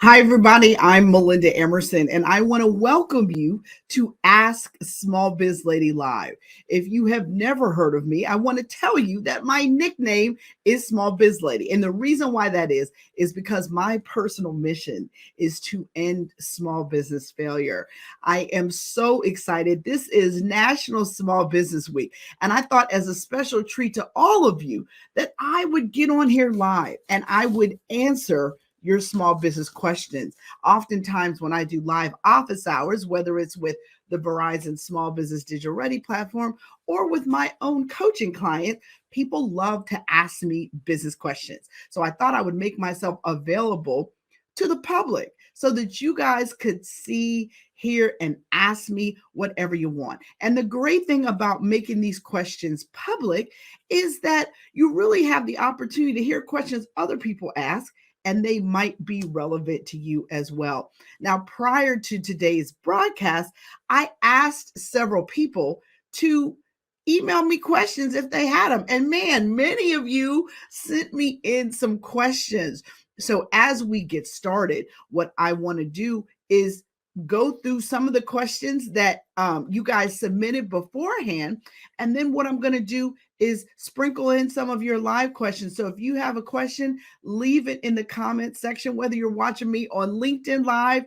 Hi, everybody. I'm Melinda Emerson, and I want to welcome you to Ask Small Biz Lady Live. If you have never heard of me, I want to tell you that my nickname is Small Biz Lady. And the reason why that is because my personal mission is to end small business failure. I am so excited. This is National Small Business Week. And I thought, as a special treat to all of you, that I would get on here live and I would answer your small business questions. Oftentimes, when I do live office hours, whether it's with the Verizon Small Business Digital Ready platform or with my own coaching client, people love to ask me business questions. So I thought I would make myself available to the public so that you guys could see, hear, and ask me whatever you want. And the great thing about making these questions public is that you really have the opportunity to hear questions other people ask, and they might be relevant to you as well. Now, prior to today's broadcast, I asked several people to email me questions if they had them. And man, many of you sent me in some questions. So, as we get started, what I want to do is go through some of the questions that you guys submitted beforehand. And then what I'm going to do is sprinkle in some of your live questions. So if you have a question, leave it in the comment section, whether you're watching me on LinkedIn Live,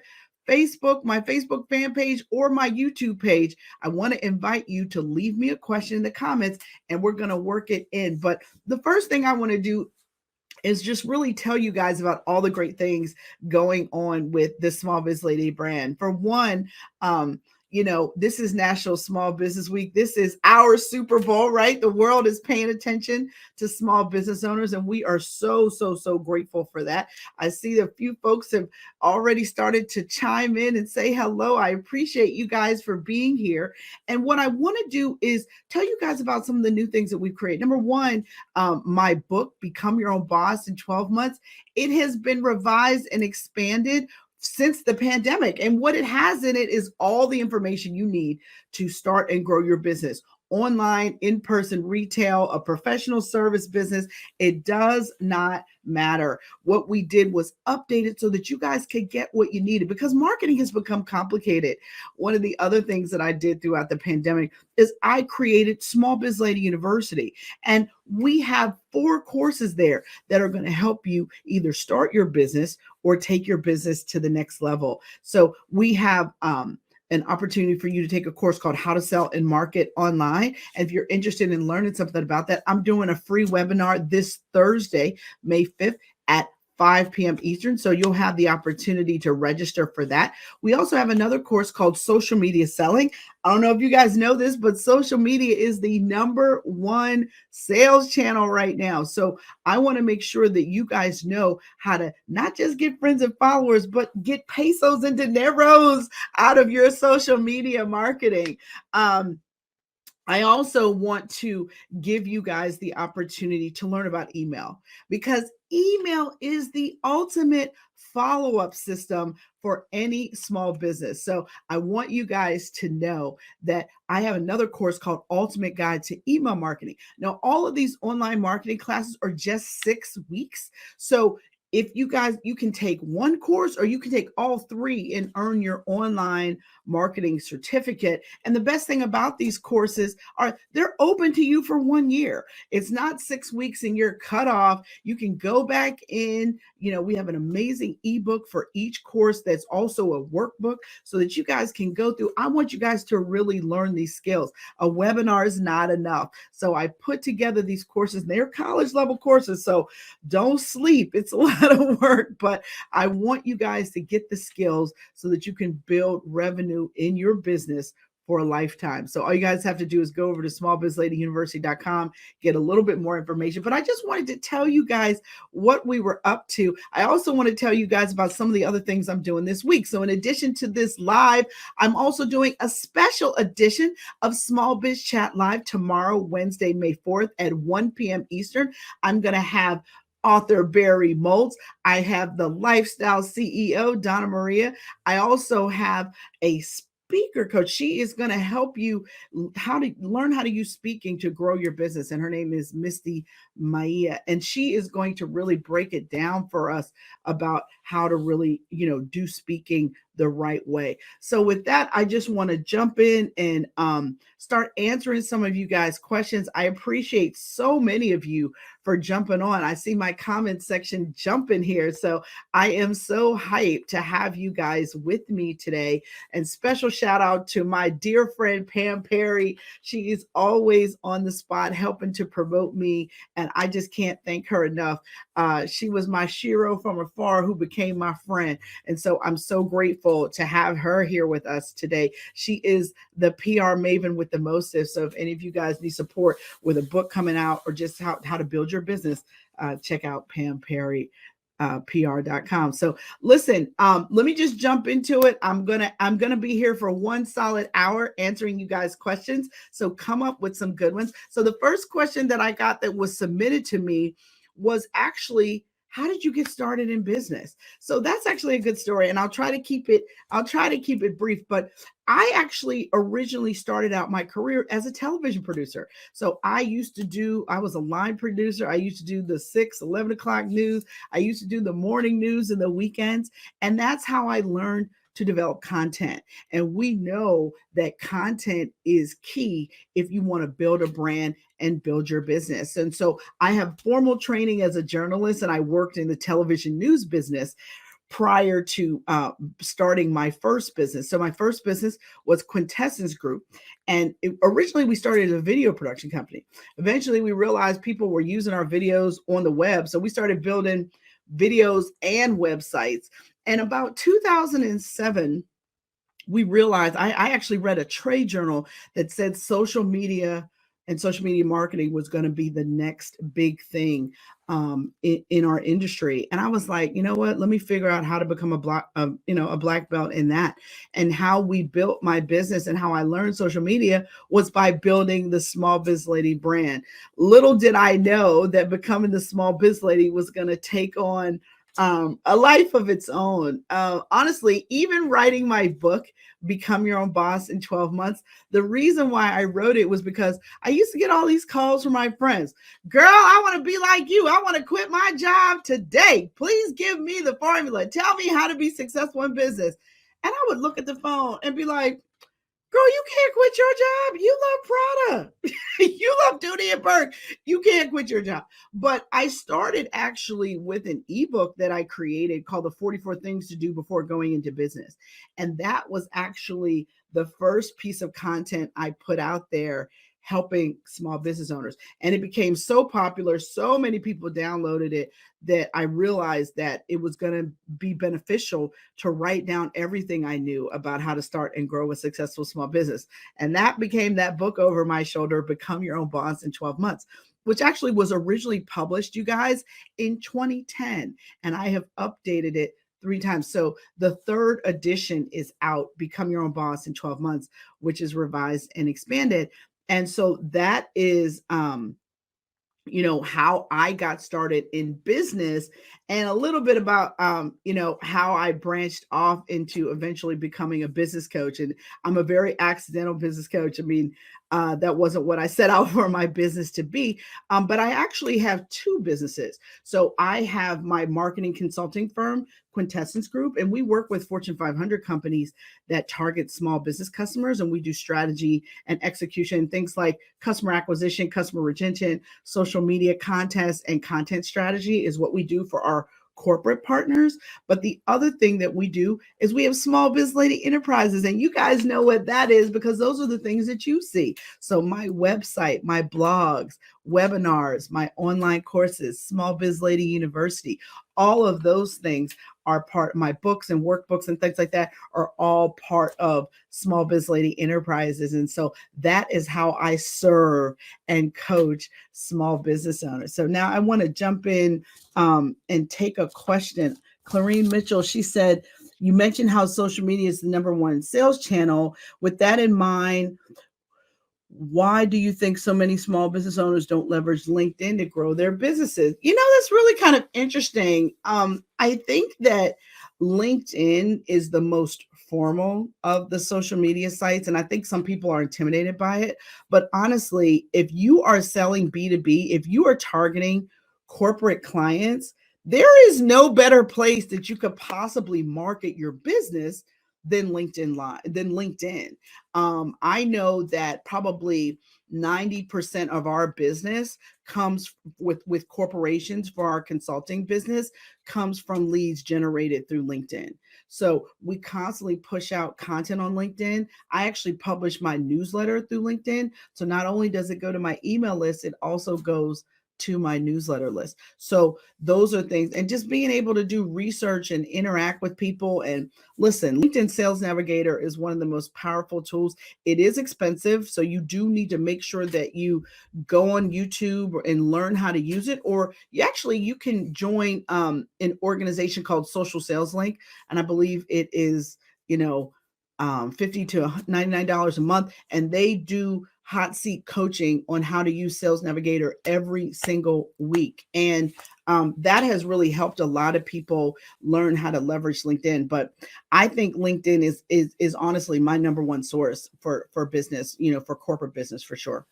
Facebook, my Facebook fan page, or my YouTube page. I want to invite you to leave me a question in the comments and we're going to work it in. But the first thing I want to do is just really tell you guys about all the great things going on with the Small Biz Lady brand. For one, this is National Small Business Week. This is our Super Bowl, right? The world is paying attention to small business owners, and we are so grateful for that. I see a few folks have already started to chime in and say hello. I appreciate you guys for being here. And what I want to do is tell you guys about some of the new things that we've created. Number one, my book, Become Your Own Boss in 12 Months, it has been revised and expanded since the pandemic. And what it has in it is all the information you need to start and grow your business. Online, in-person, retail, a professional service business, it does not matter. What we did was update it so that you guys could get what you needed because marketing has become complicated. One of the other things that I did throughout the pandemic is I created Small Biz Lady University. And we have 4 courses there that are going to help you either start your business or take your business to the next level. So we have an opportunity for you to take a course called How to Sell and Market Online. And if you're interested in learning something about that, I'm doing a free webinar this Thursday, May 5th at 5 p.m. Eastern. So you'll have the opportunity to register for that. We also have another course called Social Media Selling. I don't know if you guys know this, but social media is the #1 sales channel right now. So I want to make sure that you guys know how to not just get friends and followers, but get pesos and dineros out of your social media marketing. I also want to give you guys the opportunity to learn about email because email is the ultimate follow-up system for any small business. So I want you guys to know that I have another course called Ultimate Guide to Email Marketing. Now, all of these online marketing classes are just 6 weeks. So if you guys, you can take one course or you can take all 3 and earn your online marketing certificate. And the best thing about these courses are they're open to you for 1 year. It's not 6 weeks and you're cut off. You can go back in. We have an amazing ebook for each course that's also a workbook so that you guys can go through. I want you guys to really learn these skills. A webinar is not enough. So I put together these courses. They're college level courses. So don't sleep. It's a lot of work, but I want you guys to get the skills so that you can build revenue in your business for a lifetime. So all you guys have to do is go over to smallbizladyuniversity.com, get a little bit more information. But I just wanted to tell you guys what we were up to. I also want to tell you guys about some of the other things I'm doing this week. So in addition to this live, I'm also doing a special edition of Small Biz Chat Live tomorrow, Wednesday, May 4th at 1 p.m. Eastern. I'm going to have author Barry Moltz. I have the lifestyle CEO, Donna Maria. I also have a speaker coach. She is going to help you how to learn how to use speaking to grow your business. And her name is Misty Maia. And she is going to really break it down for us about how to really, do speaking the right way. So with that, I just want to jump in and start answering some of you guys' questions. I appreciate so many of you for jumping on. I see my comment section jumping here. So I am so hyped to have you guys with me today. And special shout out to my dear friend, Pam Perry. She is always on the spot helping to promote me. And I just can't thank her enough. She was my Shiro from afar who became my friend. And so I'm so grateful to have her here with us today. She is the PR maven with the mostest. So if any of you guys need support with a book coming out or just how to build your business, check out Pam Perry. PR.com. So listen, let me just jump into it. I'm gonna be here for 1 solid hour answering you guys' questions. So come up with some good ones. So the first question that I got that was submitted to me was actually, how did you get started in business? So that's actually a good story. And I'll try to keep it brief, but I actually originally started out my career as a television producer. So I was a line producer. I used to do the 11 o'clock news. I used to do the morning news and the weekends. And that's how I learned to develop content. And we know that content is key if you want to build a brand and build your business. And so I have formal training as a journalist, and I worked in the television news business prior to starting my first business. So my first business was Quintessence Group. And originally we started a video production company. Eventually we realized people were using our videos on the web. So we started building videos and websites. And about 2007, we realized, I actually read a trade journal that said social media and social media marketing was going to be the next big thing in our industry. And I was like, you know what, let me figure out how to become a black belt in that. And how we built my business and how I learned social media was by building the Small Biz Lady brand. Little did I know that becoming the Small Biz Lady was going to take on a life of its own. Honestly, even writing my book, Become Your Own Boss in 12 Months, the reason why I wrote it was because I used to get all these calls from my friends. Girl, I want to be like you. I want to quit my job today. Please give me the formula. Tell me how to be successful in business. And I would look at the phone and be like, girl, you can't quit your job. You love Prada. You love Dooney and Burke. You can't quit your job. But I started actually with an ebook that I created called The 44 Things to Do Before Going into Business. And that was actually the first piece of content I put out there helping small business owners. And it became so popular, so many people downloaded it, that I realized that it was going to be beneficial to write down everything I knew about how to start and grow a successful small business. And that became that book over my shoulder, Become Your Own Boss in 12 Months, which actually was originally published, you guys, in 2010. And I have updated it 3 times. So the 3rd edition is out, Become Your Own Boss in 12 Months, which is revised and expanded. And so that is, how I got started in business, and a little bit about, how I branched off into eventually becoming a business coach. And I'm a very accidental business coach. I mean, that wasn't what I set out for my business to be. But I actually have 2 businesses. So I have my marketing consulting firm, Quintessence Group, and we work with Fortune 500 companies that target small business customers. And we do strategy and execution, things like customer acquisition, customer retention, social media contests, and content strategy is what we do for our corporate partners. But the other thing that we do is we have Small Biz Lady Enterprises, and you guys know what that is because those are the things that you see. So my website, my blogs, webinars, my online courses, Small Biz Lady University, all of those things are part of my books and workbooks and things like that are all part of Small Biz Lady Enterprises. And so that is how I serve and coach small business owners. So now I want to jump in and take a question. Clarine Mitchell, she said, you mentioned how social media is the #1 sales channel. With that in mind, why do you think so many small business owners don't leverage LinkedIn to grow their businesses? That's really kind of interesting. I think that LinkedIn is the most formal of the social media sites. And I think some people are intimidated by it. But honestly, if you are selling B2B, if you are targeting corporate clients, there is no better place that you could possibly market your business than LinkedIn. I know that probably 90% of our business comes with corporations for our consulting business comes from leads generated through LinkedIn. So we constantly push out content on LinkedIn. I actually publish my newsletter through LinkedIn. So not only does it go to my email list, it also goes to my newsletter list. So those are things, and just being able to do research and interact with people. And listen, LinkedIn Sales Navigator is one of the most powerful tools. It is expensive, so you do need to make sure that you go on YouTube and learn how to use it, or you can join an organization called Social Sales Link, and I believe it is, $50 to $99 a month, and they do hot seat coaching on how to use Sales Navigator every single week. And that has really helped a lot of people learn how to leverage LinkedIn. But I think LinkedIn is honestly my number one source for business, for corporate business for sure.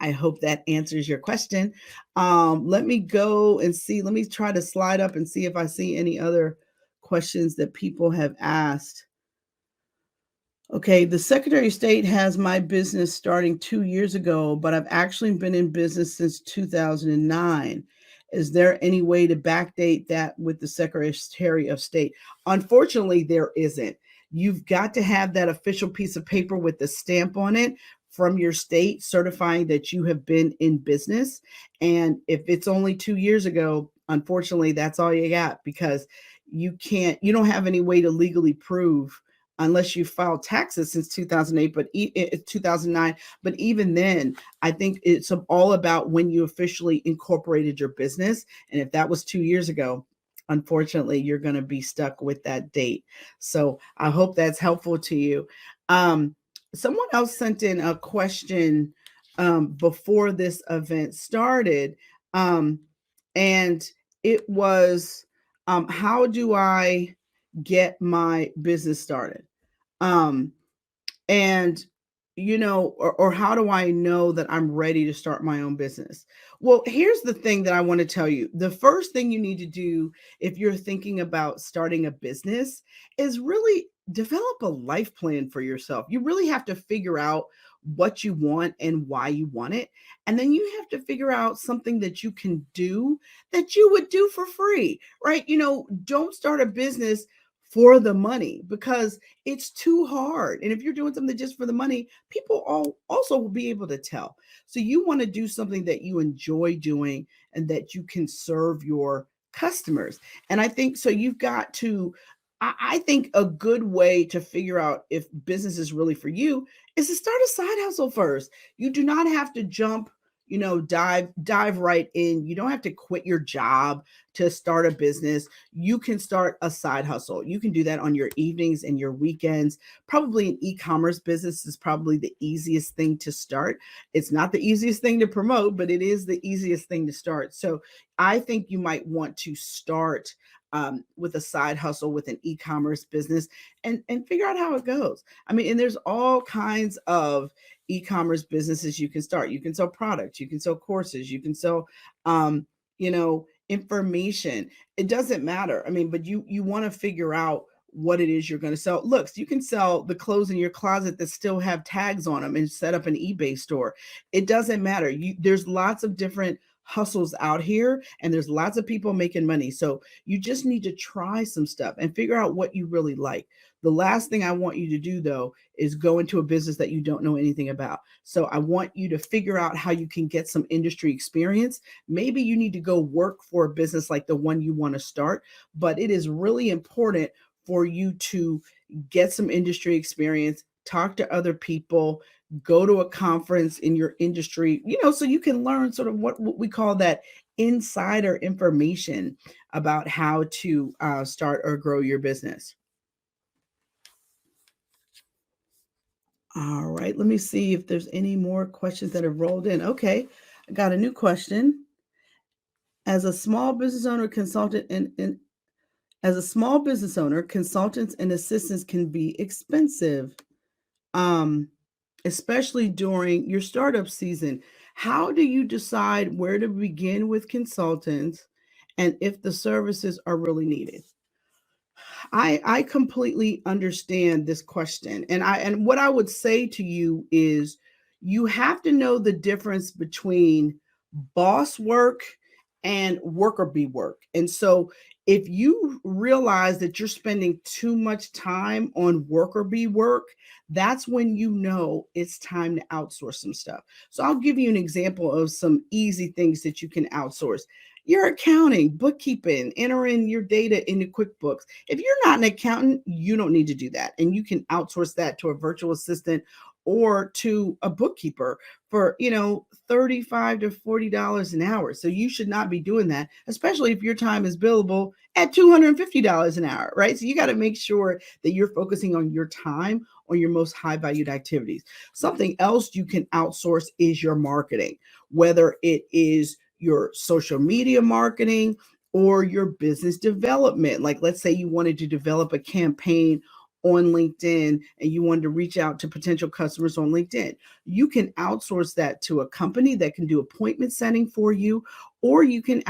I hope that answers your question. Let me go and see. Let me try to slide up and see if I see any other questions that people have asked. Okay, the Secretary of State has my business starting 2 years ago, but I've actually been in business since 2009. Is there any way to backdate that with the Secretary of State? Unfortunately, there isn't. You've got to have that official piece of paper with the stamp on it from your state certifying that you have been in business. And if it's only 2 years ago, unfortunately, that's all you got, because you don't have any way to legally prove, unless you filed taxes since 2008, but 2009. But even then, I think it's all about when you officially incorporated your business. And if that was 2 years ago, unfortunately, you're going to be stuck with that date. So I hope that's helpful to you. Someone else sent in a question before this event started. And it was, how do I get my business started? Um, and or how do I know that I'm ready to start my own business? Well, here's the thing that I want to tell you. The first thing you need to do if you're thinking about starting a business is really develop a life plan for yourself. You really have to figure out what you want and why you want it. And then you have to figure out something that you can do that you would do for free, right? Don't start a business for the money, because it's too hard. And if you're doing something just for the money, people also will be able to tell. So you want to do something that you enjoy doing and that you can serve your customers. And I think so you've got to, I think a good way to figure out if business is really for you is to start a side hustle first. You do not have to jump, dive right in. You don't have to quit your job to start a business. You can start a side hustle. You can do that on your evenings and your weekends. Probably an e-commerce business is probably the easiest thing to start. It's not the easiest thing to promote, but it is the easiest thing to start. So I think you might want to start with a side hustle with an e-commerce business, and figure out how it goes. I mean, and there's all kinds of e-commerce businesses you can start. You can sell products, you can sell courses, you can sell information. It doesn't matter. I mean, but you want to figure out what it is you're going to sell. Look, you can sell the clothes in your closet that still have tags on them and set up an eBay store. It doesn't matter. There's lots of different hustles out here, and there's lots of people making money. So you just need to try some stuff and figure out what you really like. The last thing I want you to do, though, is go into a business that you don't know anything about. So I want you to figure out how you can get some industry experience. Maybe you need to go work for a business like the one you want to start, but it is really important for you to get some industry experience, talk to other people, go to a conference in your industry, so you can learn sort of what we call that insider information about how to start or grow your business. All right, let me see if there's any more questions that have rolled in. Okay, I got a new question. As a small business owner, consultant, As a small business owner, consultants and assistants can be expensive, um, especially during your startup season. How do you decide where to begin with consultants and if the services are really needed? I completely understand this question. And what I would say to you is you have to know the difference between boss work and worker bee work. And so if you realize that you're spending too much time on worker bee work, that's when you know it's time to outsource some stuff. So I'll give you an example of some easy things that you can outsource. Your accounting, bookkeeping, entering your data into QuickBooks. If you're not an accountant, you don't need to do that. And you can outsource that to a virtual assistant or to a bookkeeper for, 35 to $40 an hour. So you should not be doing that, especially if your time is billable at $250 an hour, right? So you got to make sure that you're focusing on your time on your most high valued activities. Something else you can outsource is your marketing, whether it is your social media marketing or your business development. Like, let's say you wanted to develop a campaign on LinkedIn and you wanted to reach out to potential customers on LinkedIn. You can outsource that to a company that can do appointment setting for you, or you can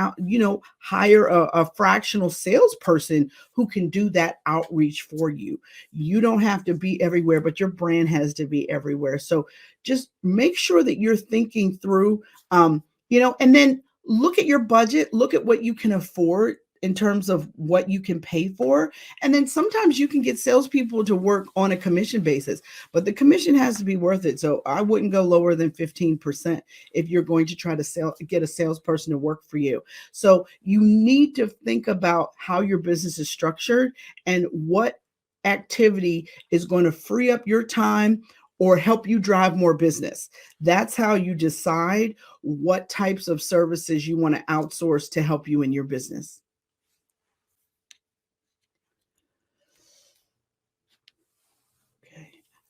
hire a fractional salesperson who can do that outreach for you. You don't have to be everywhere, but your brand has to be everywhere. So just make sure that you're thinking through, and then look at your budget, look at what you can afford in terms of what you can pay for. And then sometimes you can get salespeople to work on a commission basis, but the commission has to be worth it. So I wouldn't go lower than 15% if you're going to try to get a salesperson to work for you. So you need to think about how your business is structured and what activity is going to free up your time or help you drive more business. That's how you decide what types of services you want to outsource to help you in your business.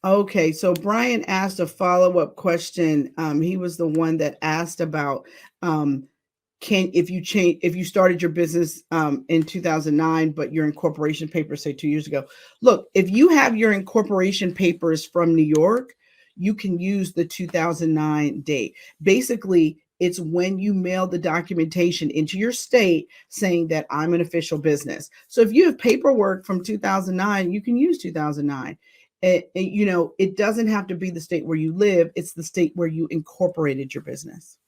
Okay, so Brian asked a follow-up question. He was the one that asked about can if you started your business in 2009, but your incorporation papers say 2 years ago. Look, if you have your incorporation papers from New York, you can use the 2009 date. Basically, it's when you mail the documentation into your state saying that I'm an official business. So if you have paperwork from 2009, you can use 2009. It doesn't have to be the state where you live, it's the state where you incorporated your business.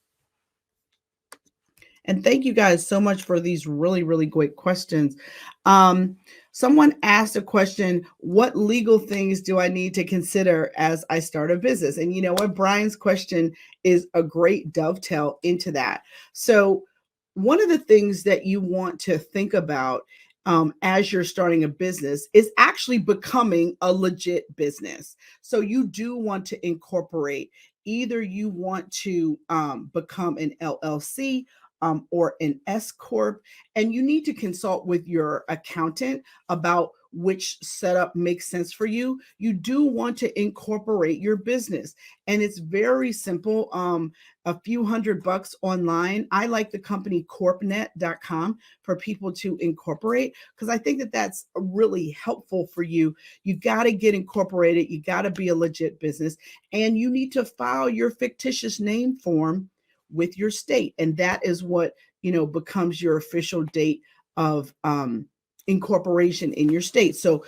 And thank you guys so much for these really, really great questions. Someone asked a question, what legal things do I need to consider as I start a business? And you know what? Brian's question is a great dovetail into that. So one of the things that you want to think about as you're starting a business is actually becoming a legit business. So you do want to incorporate. Either you want to become an LLC or an S corp, and you need to consult with your accountant about which setup makes sense for you. You do want to incorporate your business, and it's very simple. A few $100 online. I like the company corpnet.com for people to incorporate because I think that that's really helpful for you. You got to get incorporated. You got to be a legit business, and you need to file your fictitious name form with your state, and that is what becomes your official date of incorporation in your state. So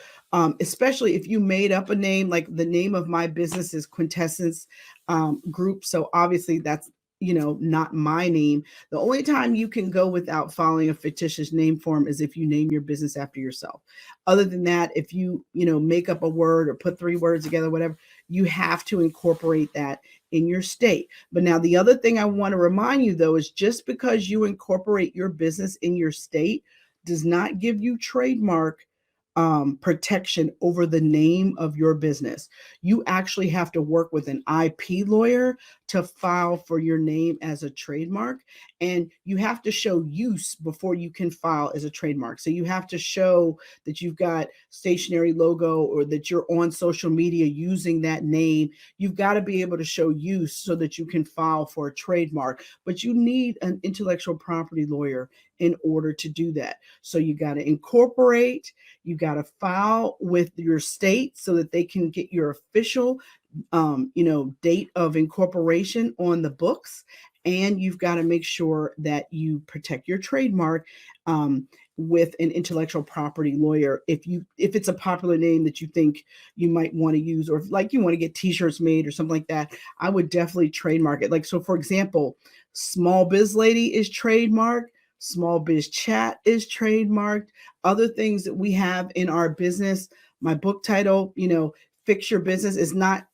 especially if you made up a name, like the name of my business is Quintessence Group, so obviously that's not my name. The only time you can go without filing a fictitious name form is if you name your business after yourself. Other than that, if you make up a word or put 3 words together, whatever, you have to incorporate that in your state. But now the other thing I want to remind you though is just because you incorporate your business in your state does not give you trademark protection over the name of your business. You actually have to work with an IP lawyer to file for your name as a trademark, and you have to show use before you can file as a trademark. So you have to show that you've got stationery logo or that you're on social media using that name. You've got to be able to show use so that you can file for a trademark, but you need an intellectual property lawyer in order to do that. So you got to incorporate, you got to file with your state so that they can get your official date of incorporation on the books, and you've got to make sure that you protect your trademark with an intellectual property lawyer. If it's a popular name that you think you might want to use, or if, like, you want to get t-shirts made or something like that, I would definitely trademark it. Like, so for example, SmallBizLady is trademarked, Small Biz Chat is trademarked. Other things that we have in our business, my book title, Fix Your Business, is not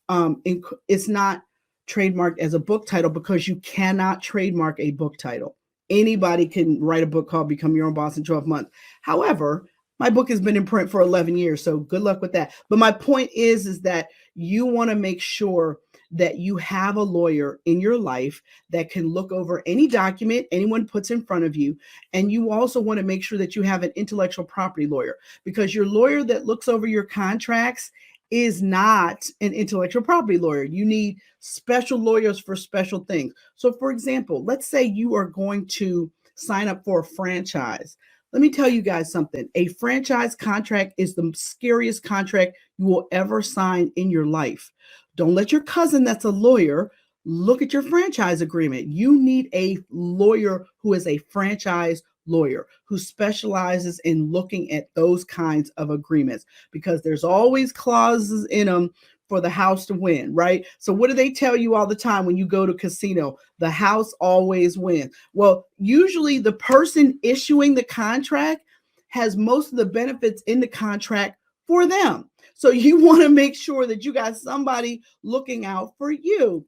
it's not trademarked as a book title because you cannot trademark a book title. Anybody can write a book called Become Your Own Boss in 12 months. However, my book has been in print for 11 years, so good luck with that. But my point is that you want to make sure that you have a lawyer in your life that can look over any document anyone puts in front of you. And you also want to make sure that you have an intellectual property lawyer, because your lawyer that looks over your contracts is not an intellectual property lawyer. You need special lawyers for special things. So for example, let's say you are going to sign up for a franchise. Let me tell you guys something. A franchise contract is the scariest contract you will ever sign in your life. Don't let your cousin that's a lawyer look at your franchise agreement. You need a lawyer who is a franchise lawyer, who specializes in looking at those kinds of agreements, because there's always clauses in them for the house to win, right? So what do they tell you all the time when you go to casino? The house always wins. Well, usually the person issuing the contract has most of the benefits in the contract for them. So you want to make sure that you got somebody looking out for you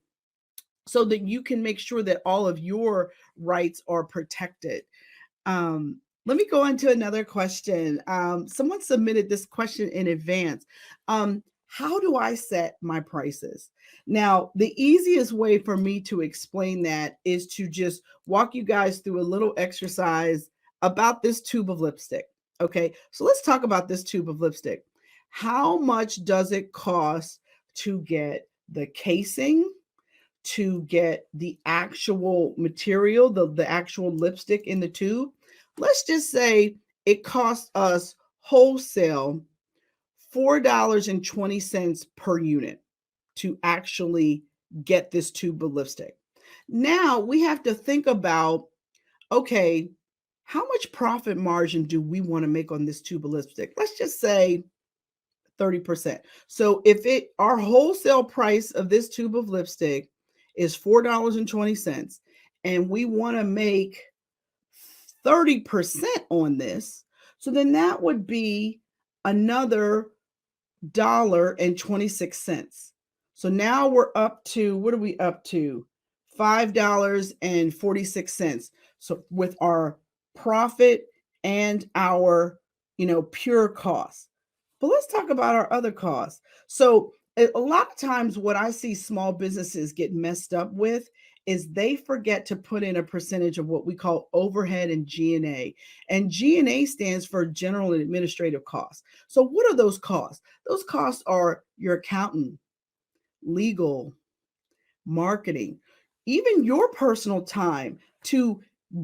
so that you can make sure that all of your rights are protected. Let me go into another question. Someone submitted this question in advance. How do I set my prices? Now, the easiest way for me to explain that is to just walk you guys through a little exercise about this tube of lipstick. Okay, so let's talk about this tube of lipstick. How much does it cost to get the casing, to get the actual material, the actual lipstick in the tube? Let's just say it costs us wholesale $4.20 per unit to actually get this tube of lipstick. Now we have to think about, okay, how much profit margin do we want to make on this tube of lipstick? Let's just say 30%. So if our wholesale price of this tube of lipstick is $4.20, and we want to make 30% on this, so then that would be another $1.26. So now we're up to, what are we up to? $5.46. So with our profit and our, pure costs. But let's talk about our other costs. So a lot of times what I see small businesses get messed up with is they forget to put in a percentage of what we call overhead and G&A. And G&A stands for general and administrative costs. So what are those costs? Those costs are your accountant, legal, marketing, even your personal time to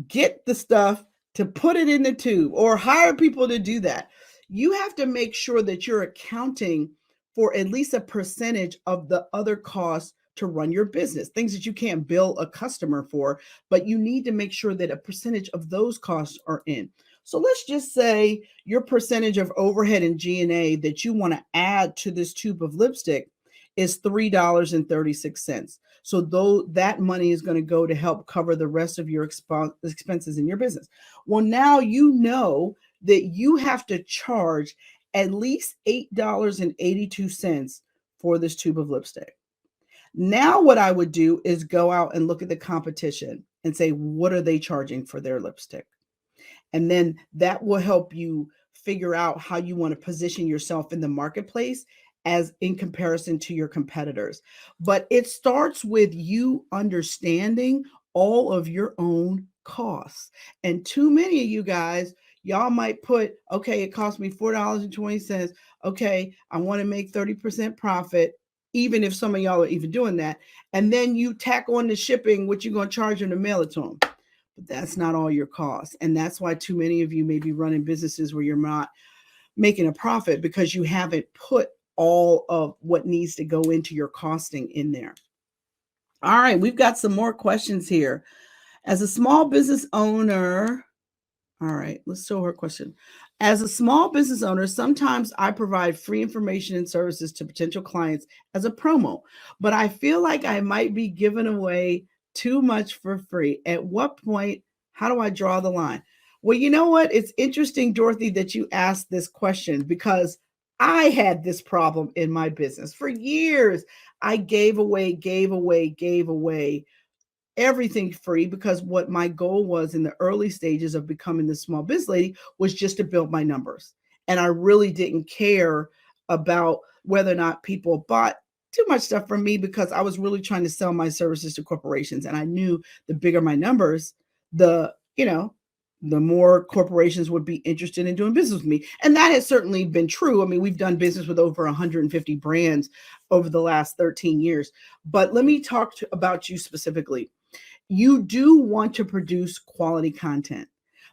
get the stuff, to put it in the tube, or hire people to do that. You have to make sure that you're accounting for at least a percentage of the other costs to run your business, things that you can't bill a customer for, but you need to make sure that a percentage of those costs are in. So let's just say your percentage of overhead and G&A that you want to add to this tube of lipstick is $3.36. So though that money is going to go to help cover the rest of your expenses in your business. Well, now you know that you have to charge at least $8.82 for this tube of lipstick. Now what I would do is go out and look at the competition and say, what are they charging for their lipstick? And then that will help you figure out how you want to position yourself in the marketplace as in comparison to your competitors. But it starts with you understanding all of your own costs. And too many of you guys, y'all might put, okay, it cost me $4.20. Okay, I want to make 30% profit, even if some of y'all are even doing that. And then you tack on the shipping, what you're going to charge them to mail it to them. But that's not all your costs. And that's why too many of you may be running businesses where you're not making a profit, because you haven't put all of what needs to go into your costing in there. All right, we've got some more questions here. As a small business owner, all right, let's show her question. As a small business owner, sometimes I provide free information and services to potential clients as a promo, but I feel like I might be giving away too much for free. At what point, how do I draw the line? Well, you know what? It's interesting, Dorothy, that you asked this question, because I had this problem in my business for years. I gave away everything free, because what my goal was in the early stages of becoming the small biz lady was just to build my numbers. And I really didn't care about whether or not people bought too much stuff from me, because I was really trying to sell my services to corporations. And I knew the bigger my numbers, the more corporations would be interested in doing business with me. And that has certainly been true. I mean, we've done business with over 150 brands over the last 13 years. But let me talk about you specifically. You do want to produce quality content,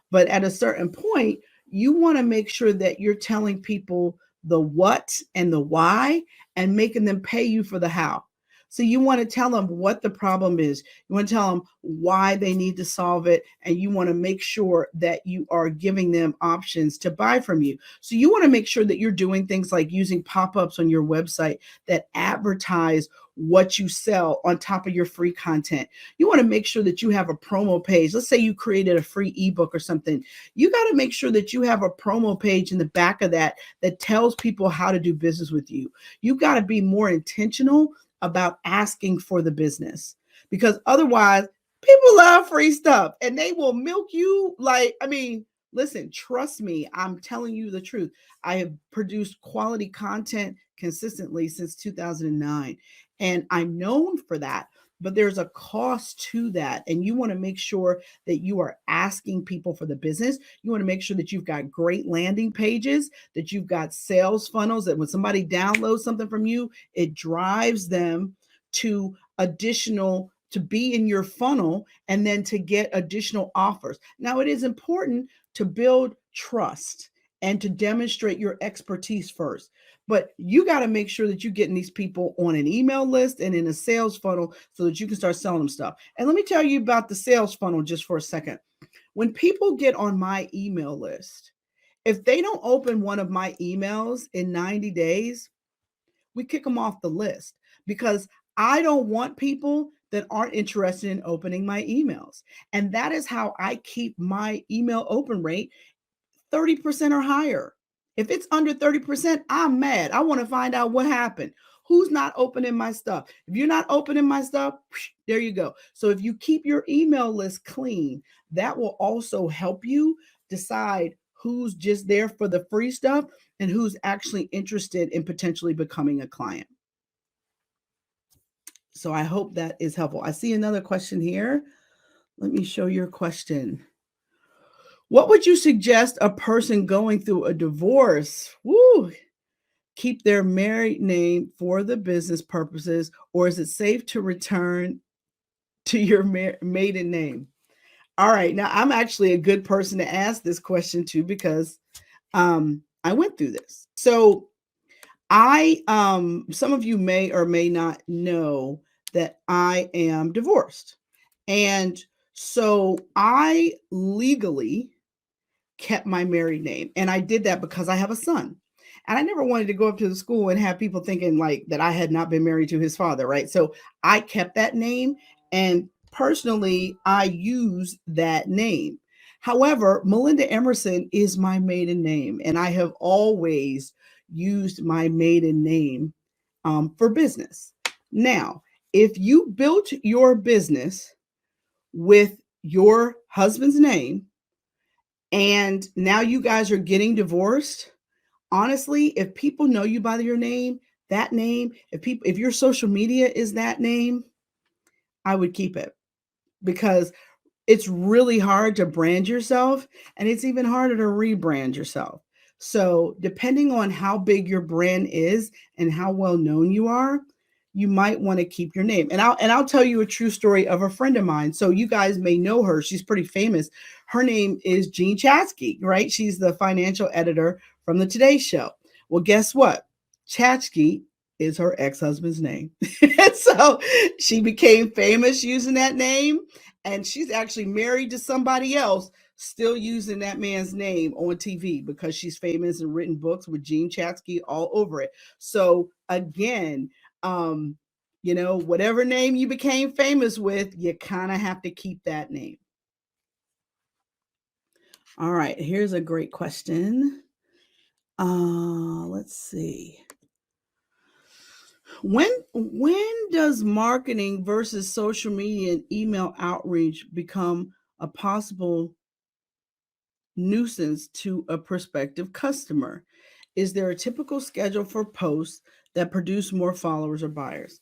but at a certain point, you want to make sure that you're telling people the what and the why, and making them pay you for the how. So you want to tell them what the problem is. You want to tell them why they need to solve it. And you want to make sure that you are giving them options to buy from you. So you want to make sure that you're doing things like using pop-ups on your website that advertise what you sell on top of your free content. You want to make sure that you have a promo page. Let's say you created a free ebook or something. You got to make sure that you have a promo page in the back of that that tells people how to do business with you. You got to be more intentional about asking for the business, because otherwise people love free stuff and they will milk you. Listen, trust me, I'm telling you the truth. I have produced quality content consistently since 2009, and I'm known for that. But there's a cost to that. And you want to make sure that you are asking people for the business. You want to make sure that you've got great landing pages, that you've got sales funnels, that when somebody downloads something from you, it drives them to be in your funnel, and then to get additional offers. Now, it is important to build trust and to demonstrate your expertise first. But you got to make sure that you're getting these people on an email list and in a sales funnel so that you can start selling them stuff. And let me tell you about the sales funnel just for a second. When people get on my email list, if they don't open one of my emails in 90 days, we kick them off the list, because I don't want people that aren't interested in opening my emails. And that is how I keep my email open rate 30% or higher. If it's under 30%, I'm mad. I want to find out what happened. Who's not opening my stuff? If you're not opening my stuff, there you go. So if you keep your email list clean, that will also help you decide who's just there for the free stuff and who's actually interested in potentially becoming a client. So I hope that is helpful. I see another question here. Let me show your question. What would you suggest a person going through a divorce? Keep their married name for the business purposes, or is it safe to return to your maiden name? All right, now I'm actually a good person to ask this question to, because I went through this. So some of you may or may not know that I am divorced. And so I legally kept my married name. And I did that because I have a son. And I never wanted to go up to the school and have people thinking like that I had not been married to his father, right? So I kept that name, and personally, I use that name. However, Melinda Emerson is my maiden name, and I have always used my maiden name for business. Now, if you built your business with your husband's name, and now you guys are getting divorced, honestly, if people know you by your name, that name, if your social media is that name, I would keep it, because it's really hard to brand yourself, and it's even harder to rebrand yourself. So, depending on how big your brand is and how well known you are, you might want to keep your name. And I'll tell you a true story of a friend of mine. So you guys may know her. She's pretty famous. Her name is Jean Chatzky, right? She's the financial editor from the Today Show. Well, guess what? Chatzky is her ex-husband's name. And so she became famous using that name, and she's actually married to somebody else still using that man's name on TV because she's famous and written books with Jean Chatzky all over it. So again, um, whatever name you became famous with, you kind of have to keep that name. All right, here's a great question. Let's see. When does marketing versus social media and email outreach become a possible nuisance to a prospective customer? Is there a typical schedule for posts that produce more followers or buyers?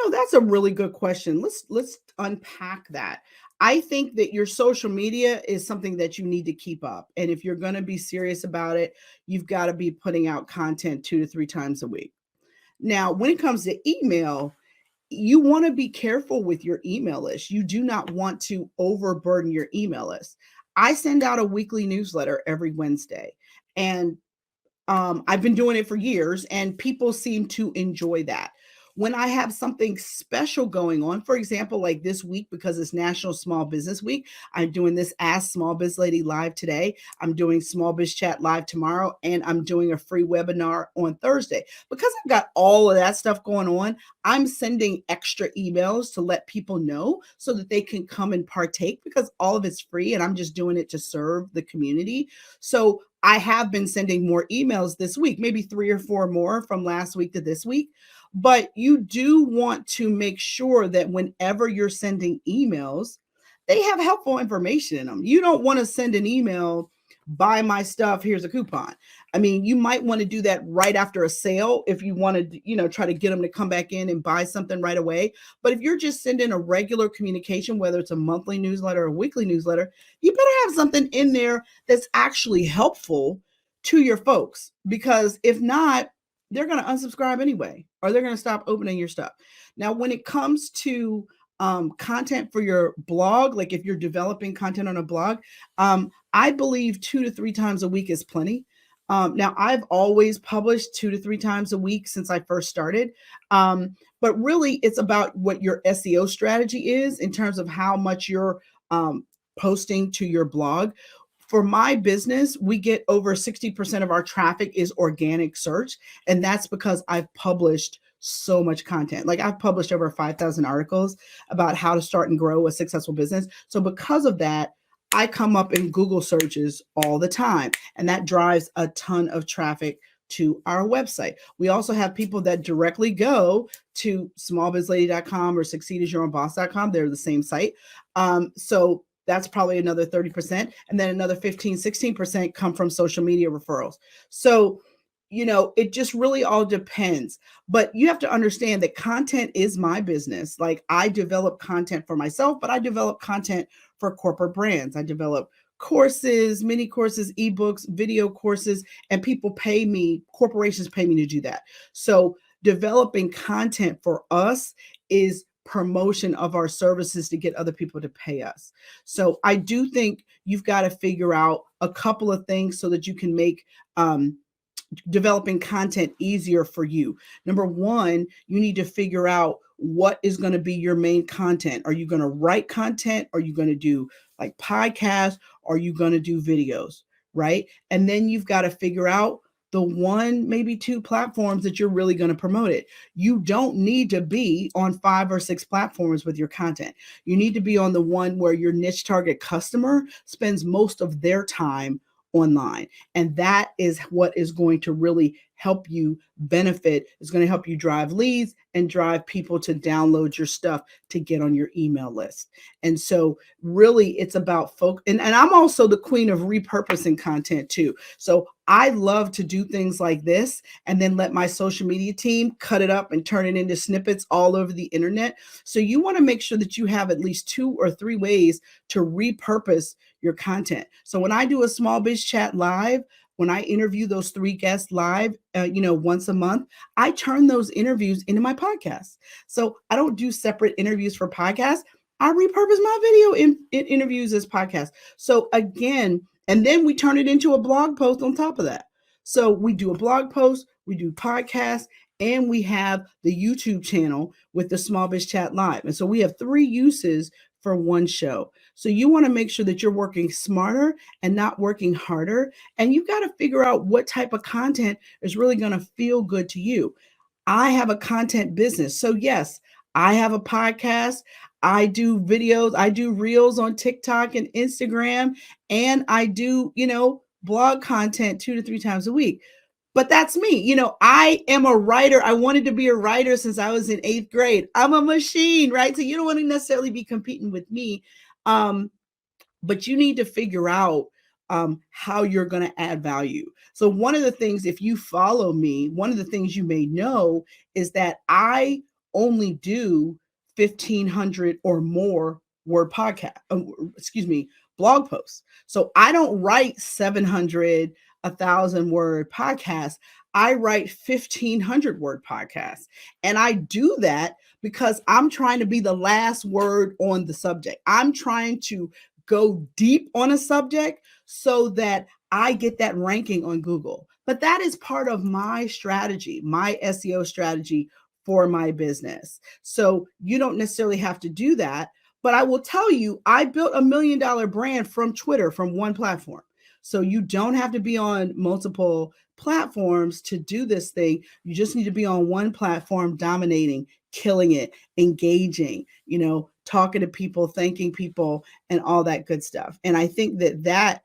That's a really good question. Let's unpack that. I think that your social media is something that you need to keep up. And if you're going to be serious about it, you've got to be putting out content 2 to 3 times a week. Now, when it comes to email, you want to be careful with your email list. You do not want to overburden your email list. I send out a weekly newsletter every Wednesday, and I've been doing it for years, and people seem to enjoy that. When I have something special going on, for example, like this week, because it's National Small Business Week, I'm doing this Ask Small Biz Lady live today. I'm doing Small Biz Chat live tomorrow, and I'm doing a free webinar on Thursday. Because I've got all of that stuff going on, I'm sending extra emails to let people know so that they can come and partake, because all of it's free and I'm just doing it to serve the community. So I have been sending more emails this week, maybe 3 or 4 more from last week to this week. But you do want to make sure that whenever you're sending emails, they have helpful information in them. You don't want to send an email, buy my stuff, here's a coupon. I mean, you might want to do that right after a sale if you want to, try to get them to come back in and buy something right away. But if you're just sending a regular communication, whether it's a monthly newsletter or a weekly newsletter, you better have something in there that's actually helpful to your folks, because if not, they're going to unsubscribe anyway, or they're going to stop opening your stuff. Now, when it comes to content for your blog, like if you're developing content on a blog, I believe 2 to 3 times a week is plenty. Now, I've always published 2 to 3 times a week since I first started. But really, it's about what your SEO strategy is in terms of how much you're posting to your blog. For my business, we get over 60% of our traffic is organic search. And that's because I've published so much content. Like, I've published over 5,000 articles about how to start and grow a successful business. So because of that, I come up in Google searches all the time, and that drives a ton of traffic to our website. We also have people that directly go to smallbizlady.com or succeedasyourownboss.com. They're the same site. So that's probably another 30%. And then another 15, 16% come from social media referrals. So, it just really all depends. But you have to understand that content is my business. Like, I develop content for myself, but I develop content for corporate brands. I develop courses, mini courses, ebooks, video courses, and corporations pay me to do that. So developing content for us is promotion of our services to get other people to pay us. So I do think you've got to figure out a couple of things so that you can make developing content easier for you. Number one, you need to figure out what is going to be your main content. Are you going to write content? Are you going to do like podcasts? Are you going to do videos? Right? And then you've got to figure out the 1, maybe 2 platforms that you're really going to promote it. You don't need to be on 5 or 6 platforms with your content. You need to be on the one where your niche target customer spends most of their time online. And that is what is going to really help you benefit. It's going to help you drive leads and drive people to download your stuff to get on your email list. And so really it's about and I'm also the queen of repurposing content too. So I love to do things like this and then let my social media team cut it up and turn it into snippets all over the internet. So you want to make sure that you have at least 2 or 3 ways to repurpose your content. So when I do a small biz chat live, when I interview those 3 guests live, once a month, I turn those interviews into my podcast. So I don't do separate interviews for podcasts. I repurpose my video in interviews as podcasts. So again, and then we turn it into a blog post on top of that. So we do a blog post, we do podcasts, and we have the YouTube channel with the Small Biz Chat Live. And so we have 3 uses for one show. So you want to make sure that you're working smarter and not working harder. And you've got to figure out what type of content is really going to feel good to you. I have a content business. So, yes, I have a podcast. I do videos, I do reels on TikTok and Instagram, and I do, blog content 2 to 3 times a week. But that's me. I am a writer. I wanted to be a writer since I was in 8th grade. I'm a machine, right? So you don't want to necessarily be competing with me. But you need to figure out how you're going to add value. So one of the things, if you follow me, one of the things you may know is that I only do 1,500 or more word podcast, blog posts. So I don't write 700, 1,000 word podcasts. I write 1,500 word podcasts. And I do that because I'm trying to be the last word on the subject. I'm trying to go deep on a subject so that I get that ranking on Google. But that is part of my strategy, my SEO strategy for my business. So you don't necessarily have to do that. But I will tell you, I built $1 million brand from Twitter, from one platform. So you don't have to be on multiple platforms to do this thing. You just need to be on one platform, dominating, killing it, engaging, talking to people, thanking people, and all that good stuff. And I think that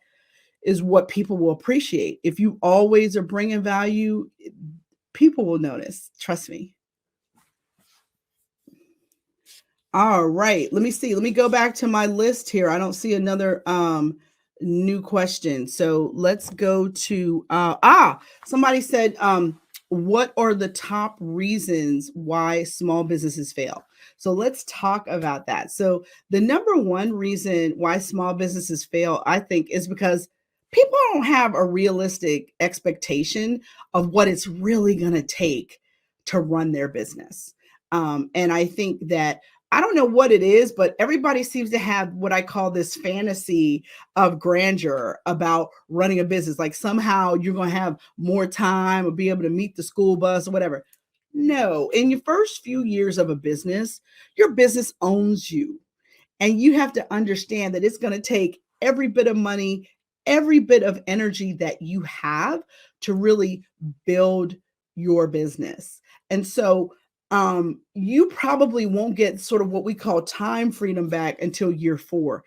is what people will appreciate. If you always are bringing value, people will notice. Trust me. All right. Let me see. Let me go back to my list here. I don't see another new question. So let's go to somebody said, what are the top reasons why small businesses fail? So let's talk about that. So the number one reason why small businesses fail, I think, is because people don't have a realistic expectation of what it's really going to take to run their business. And I think that I don't know what it is, but everybody seems to have what I call this fantasy of grandeur about running a business. Like somehow you're going to have more time or be able to meet the school bus or whatever. No, in your first few years of a business, your business owns you. And you have to understand that it's going to take every bit of money, every bit of energy that you have to really build your business. And so you probably won't get sort of what we call time freedom back until year 4.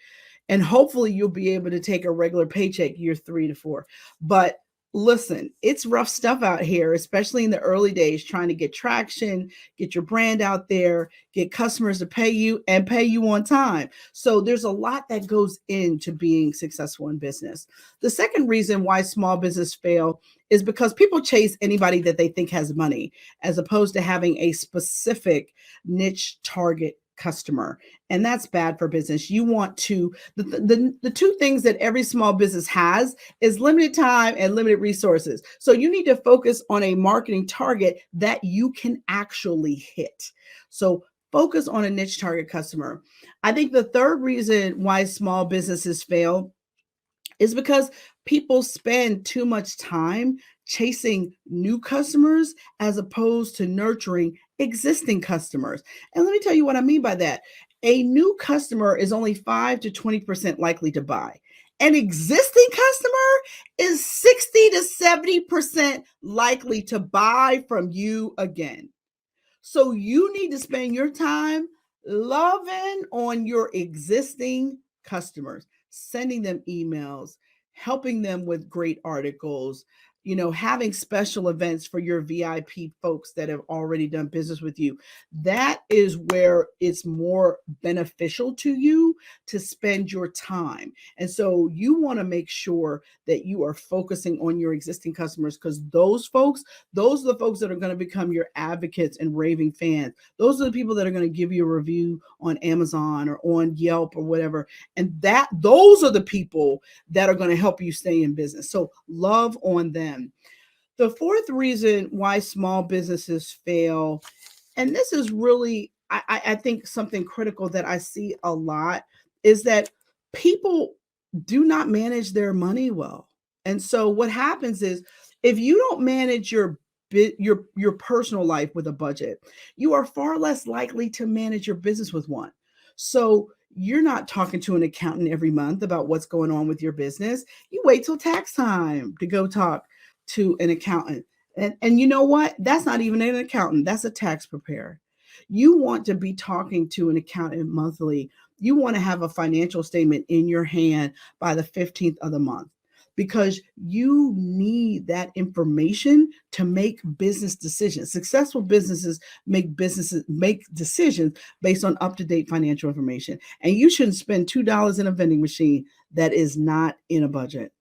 And hopefully you'll be able to take a regular paycheck year 3 to 4. But listen, it's rough stuff out here, especially in the early days, trying to get traction, get your brand out there, get customers to pay you and pay you on time. So there's a lot that goes into being successful in business. The second reason why small business fail is because people chase anybody that they think has money, as opposed to having a specific niche target customer. And that's bad for business. You want to, the 2 things that every small business has is limited time and limited resources. So you need to focus on a marketing target that you can actually hit. So focus on a niche target customer. I think the third reason why small businesses fail is because people spend too much time chasing new customers as opposed to nurturing existing customers. And let me tell you what I mean by that. A new customer is only 5 to 20% likely to buy. An existing customer is 60 to 70% likely to buy from you again. So you need to spend your time loving on your existing customers, sending them emails, helping them with great articles, having special events for your VIP folks that have already done business with you. That is where it's more beneficial to you to spend your time. And so you want to make sure that you are focusing on your existing customers, because those are the folks that are going to become your advocates and raving fans. Those are the people that are going to give you a review on Amazon or on Yelp or whatever. And those are the people that are going to help you stay in business. So love on them. The fourth reason why small businesses fail, and this is really, I think, something critical that I see a lot, is that people do not manage their money well. And so what happens is, if you don't manage your personal life with a budget, you are far less likely to manage your business with one. So you're not talking to an accountant every month about what's going on with your business. You wait till tax time to go talk to an accountant. And you know what? That's not even an accountant. That's a tax preparer. You want to be talking to an accountant monthly. You want to have a financial statement in your hand by the 15th of the month, because you need that information to make business decisions. Successful businesses make decisions based on up-to-date financial information. And you shouldn't spend $2 in a vending machine that is not in a budget.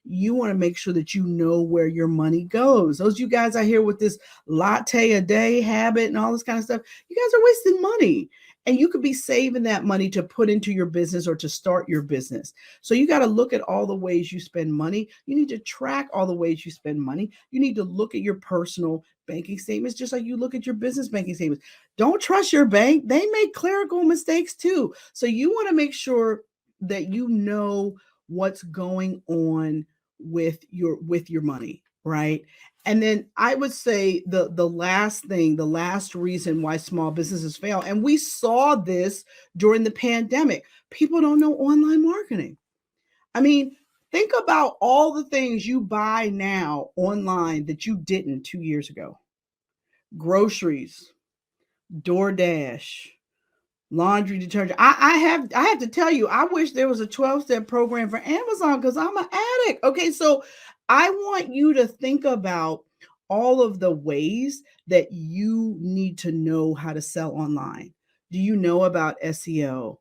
You want to make sure that you know where your money goes. Those you guys out here with this latte a day habit and all this kind of stuff, you guys are wasting money. And you could be saving that money to put into your business or to start your business. So you got to look at all the ways you spend money. You need to track all the ways you spend money. You need to look at your personal banking statements, just like you look at your business banking statements. Don't trust your bank. They make clerical mistakes too. So you want to make sure that you know what's going on with your money, right? And then I would say the last reason why small businesses fail, and we saw this during the pandemic, people don't know online marketing. I mean, think about all the things you buy now online that you didn't 2 years ago. Groceries, DoorDash, laundry detergent. I have to tell you, I wish there was a 12-step program for Amazon, because I'm an addict. Okay, so I want you to think about all of the ways that you need to know how to sell online. Do you know about SEO?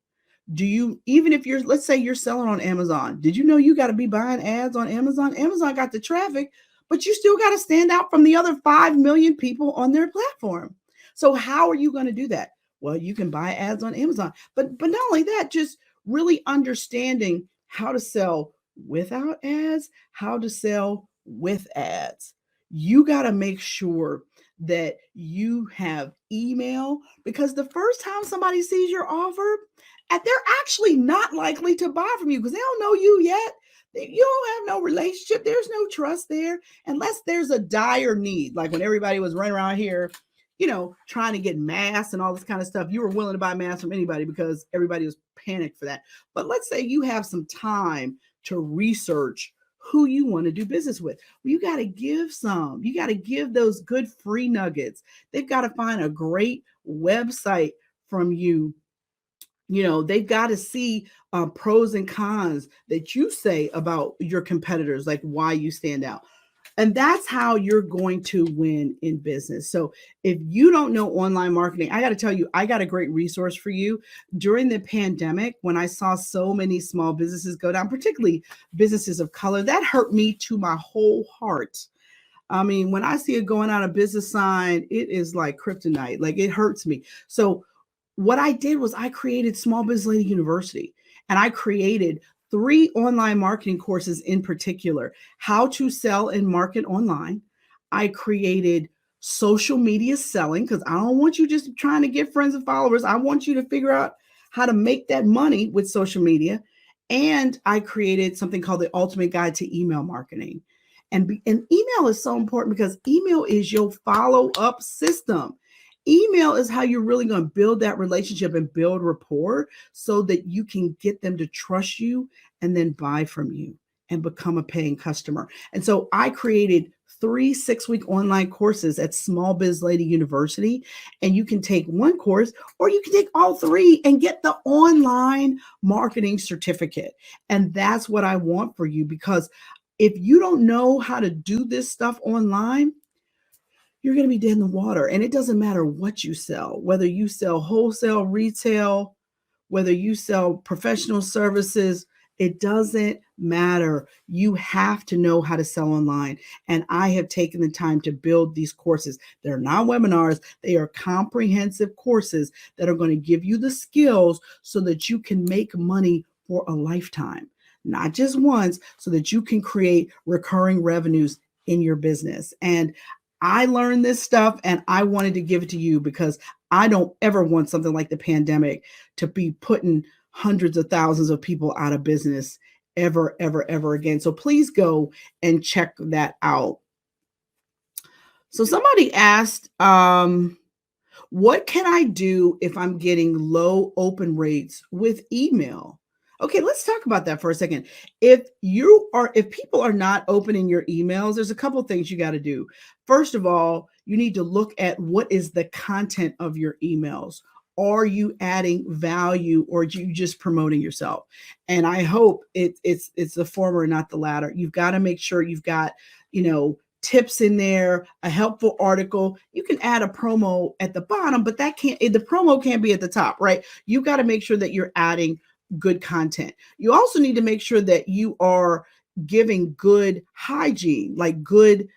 Do you, even if let's say you're selling on Amazon, did you know you got to be buying ads on Amazon? Amazon got the traffic, but you still got to stand out from the other 5 million people on their platform. So how are you going to do that? Well, you can buy ads on Amazon, but not only that, just really understanding how to sell without ads, how to sell with ads. You got to make sure that you have email, because the first time somebody sees your offer, and they're actually not likely to buy from you because they don't know you yet. You don't have no relationship. There's no trust there unless there's a dire need. Like when everybody was running around here, trying to get masks and all this kind of stuff. You were willing to buy masks from anybody because everybody was panicked for that. But let's say you have some time to research who you want to do business with. Well, you got to give some. You got to give those good free nuggets. They've got to find a great website from you. They've got to see pros and cons that you say about your competitors, like why you stand out. And that's how you're going to win in business. So if you don't know online marketing, I got to tell you, I got a great resource for you. During the pandemic, when I saw so many small businesses go down, particularly businesses of color, that hurt me to my whole heart. I mean, when I see a going out of business sign, it is like kryptonite. Like, it hurts me. So what I did was I created SmallBizLady University, and I created 3 online marketing courses in particular: how to sell and market online. I created social media selling, because I don't want you just trying to get friends and followers. I want you to figure out how to make that money with social media. And I created something called the Ultimate Guide to Email Marketing. And email is so important because email is your follow-up system. Email is how you're really going to build that relationship and build rapport so that you can get them to trust you and then buy from you and become a paying customer. And so I created 3 6-week online courses at SmallBizLady University. And you can take one course, or you can take all 3 and get the online marketing certificate. And that's what I want for you, because If you don't know how to do this stuff online, you're going to be dead in the water. And it doesn't matter what you sell, whether you sell wholesale, retail, whether you sell professional services, it doesn't matter. You have to know how to sell online. And I have taken the time to build these courses. They're not webinars, they are comprehensive courses that are going to give you the skills so that you can make money for a lifetime, not just once, so that you can create recurring revenues in your business. And I learned this stuff and I wanted to give it to you because I don't ever want something like the pandemic to be putting hundreds of thousands of people out of business ever, ever, ever again. So please go and check that out. So somebody asked, what can I do if I'm getting low open rates with email? Okay, let's talk about that for a second. If people are not opening your emails, there's a couple of things you got to do. First of all, you need to look at what is the content of your emails. Are you adding value, or are you just promoting yourself? And I hope it's the former, not the latter. You've got to make sure you've got, tips in there, a helpful article. You can add a promo at the bottom, but the promo can't be at the top, right? You got to make sure that you're adding good content. You also need to make sure that you are giving good hygiene, like good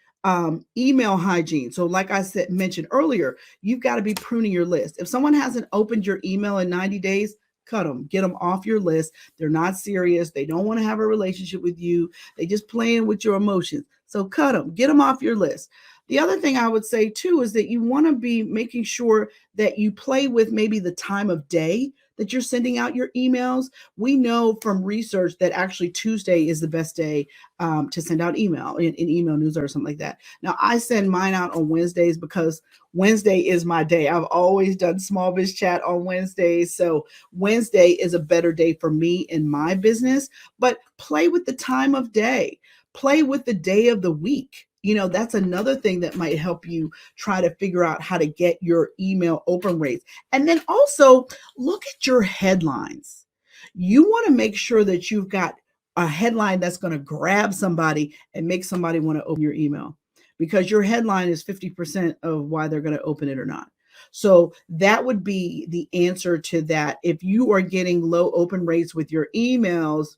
email hygiene. So like I mentioned earlier, you've got to be pruning your list. If someone hasn't opened your email in 90 days, cut them, get them off your list. They're not serious. They don't want to have a relationship with you. They just playing with your emotions. So cut them, get them off your list. The other thing I would say too is that you want to be making sure that you play with maybe the time of day that you're sending out your emails. We know from research that actually Tuesday is the best day to send out email in email newsletter or something like that. Now I send mine out on Wednesdays because Wednesday is my day. I've always done small biz chat on Wednesdays. So Wednesday is a better day for me in my business, but play with the time of day. Play with the day of the week. That's another thing that might help you try to figure out how to get your email open rates. And then also look at your headlines. You want to make sure that you've got a headline that's going to grab somebody and make somebody want to open your email, because your headline is 50% of why they're going to open it or not. So that would be the answer to that. If you are getting low open rates with your emails,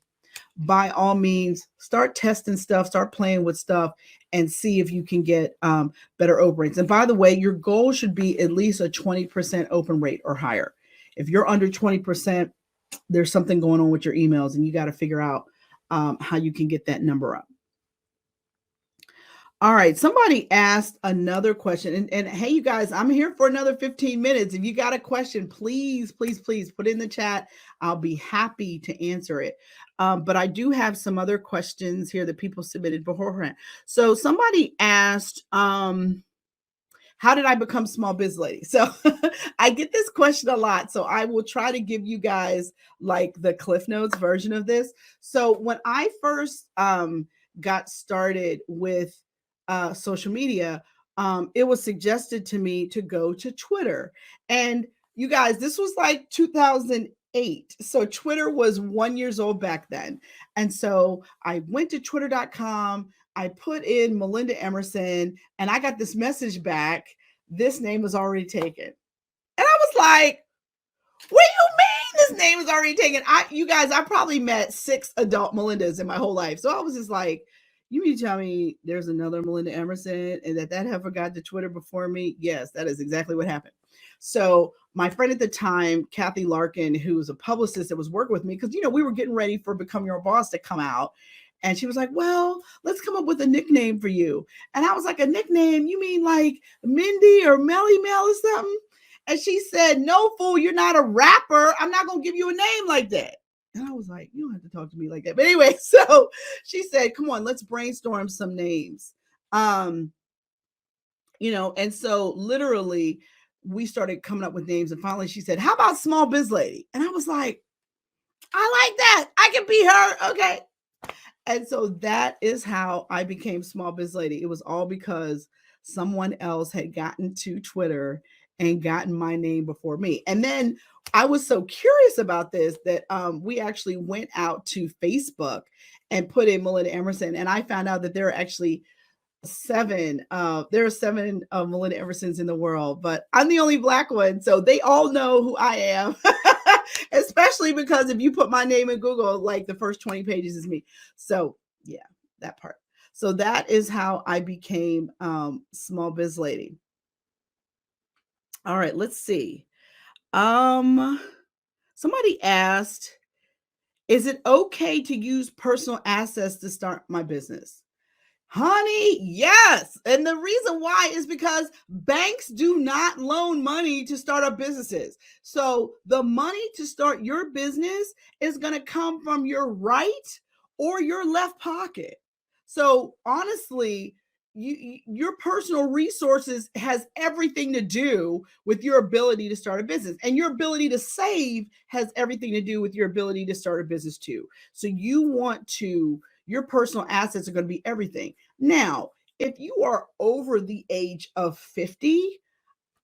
by all means, start testing stuff, start playing with stuff, and see if you can get better open rates. And by the way, your goal should be at least a 20% open rate or higher. If you're under 20%, there's something going on with your emails, and you got to figure out how you can get that number up. All right, somebody asked another question. And hey, you guys, I'm here for another 15 minutes. If you got a question, please, please, please put it in the chat. I'll be happy to answer it. But I do have some other questions here that people submitted beforehand. So somebody asked, how did I become Small Biz Lady? So I get this question a lot. So I will try to give you guys like the Cliff Notes version of this. So when I first got started with social media, it was suggested to me to go to Twitter. And you guys, this was like 2008. So Twitter was 1 year old back then. And so I went to twitter.com. I put in Melinda Emerson, and I got this message back. This name was already taken. And I was like, what do you mean this name is already taken? You guys, I probably met 6 adult Melindas in my whole life. So I was just like, you mean to tell me there's another Melinda Emerson and that heifer got to Twitter before me? Yes, that is exactly what happened. So my friend at the time, Kathy Larkin, who was a publicist that was working with me, because, we were getting ready for Become Your Boss to come out. And she was like, well, let's come up with a nickname for you. And I was like, a nickname? You mean like Mindy or Melly Mel or something? And she said, no, fool, you're not a rapper. I'm not going to give you a name like that. And I was like, you don't have to talk to me like that. But anyway, so she said, come on, let's brainstorm some names. And so literally we started coming up with names. And finally she said, how about Small Biz Lady? And I was like, I like that. I can be her. Okay. And so that is how I became Small Biz Lady. It was all because someone else had gotten to Twitter and gotten my name before me. And then I was so curious about this that we actually went out to Facebook and put in Melinda Emerson, and I found out that there are actually there are seven Melinda Emersons in the world, but I'm the only Black one, so they all know who I am. Especially because if you put my name in Google, like the first 20 pages is me. So yeah, that part. So that is how I became Small Biz Lady. All right, let's see. Somebody asked, is it okay to use personal assets to start my business? Honey, yes. And the reason why is because banks do not loan money to start up businesses. So the money to start your business is going to come from your right or your left pocket. So honestly, your personal resources has everything to do with your ability to start a business, and your ability to save has everything to do with your ability to start a business too. So your personal assets are going to be everything. Now, if you are over the age of 50,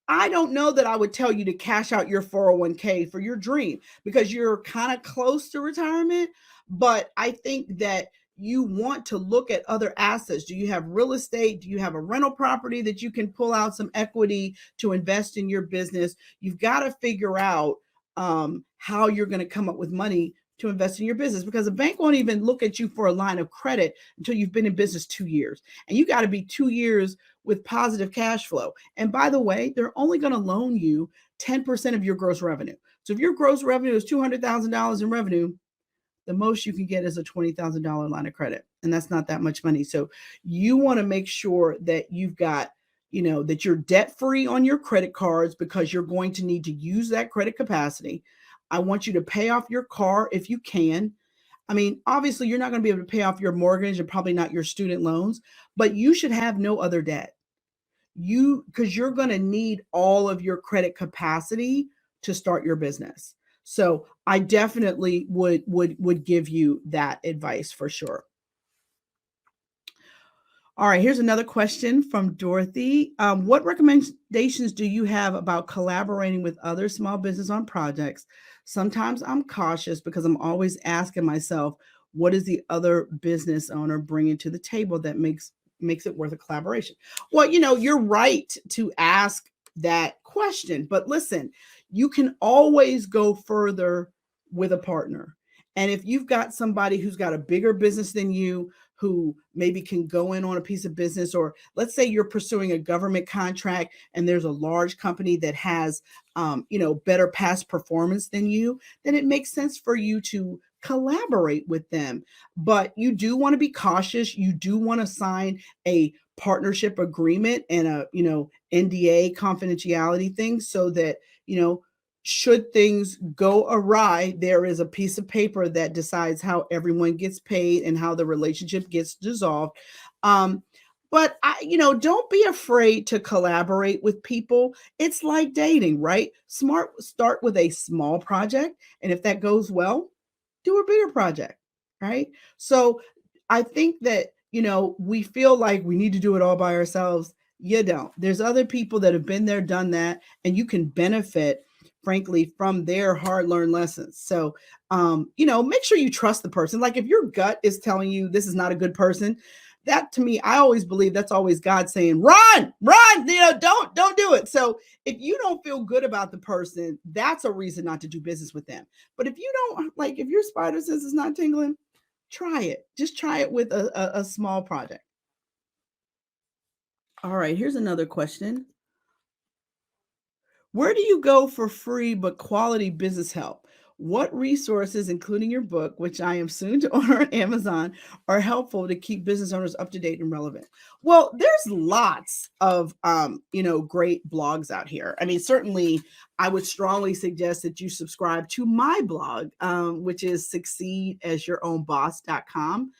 I don't know that I would tell you to cash out your 401k for your dream because you're kind of close to retirement. But I think that you want to look at other assets. Do you have real estate? Do you have a rental property that you can pull out some equity to invest in your business? You've got to figure out how you're going to come up with money to invest in your business, because a bank won't even look at you for a line of credit until you've been in business 2 years. And you got to be 2 years with positive cash flow. And by the way, they're only going to loan you 10% of your gross revenue. So if your gross revenue is $200,000 in revenue, the most you can get is a $20,000 line of credit. And that's not that much money. So you want to make sure that you've got, that you're debt free on your credit cards, because you're going to need to use that credit capacity. I want you to pay off your car if you can. I mean, obviously, you're not going to be able to pay off your mortgage and probably not your student loans, but you should have no other debt. Because you're going to need all of your credit capacity to start your business. So I definitely would give you that advice for sure. All right, here's another question from Dorothy. What recommendations do you have about collaborating with other small business on projects? Sometimes I'm cautious because I'm always asking myself, what is the other business owner bringing to the table that makes it worth a collaboration? Well, you're right to ask that question, but listen, you can always go further with a partner. And if you've got somebody who's got a bigger business than you, who maybe can go in on a piece of business, or let's say you're pursuing a government contract and there's a large company that has, better past performance than you, then it makes sense for you to collaborate with them. But you do want to be cautious. You do want to sign a partnership agreement and a, NDA confidentiality thing, so that, should things go awry, there is a piece of paper that decides how everyone gets paid and how the relationship gets dissolved. But don't be afraid to collaborate with people. It's like dating, right? Start with a small project, and if that goes well, do a bigger project, right? So I think that, we feel like we need to do it all by ourselves. You don't. There's other people that have been there, done that, and you can benefit, frankly, from their hard-learned lessons. So, make sure you trust the person. Like if your gut is telling you this is not a good person, that to me, I always believe that's always God saying, run, don't do it. So if you don't feel good about the person, that's a reason not to do business with them. But if you don't, like, if your spider sense is not tingling, try it. Just try it with a small project. All right, here's another question. Where do you go for free but quality business help? What resources, including your book, which I am soon to order on Amazon, are helpful to keep business owners up to date and relevant? Well, there's lots of great blogs out here. I mean, certainly, I would strongly suggest that you subscribe to my blog, which is succeedasYourOwnBoss.com.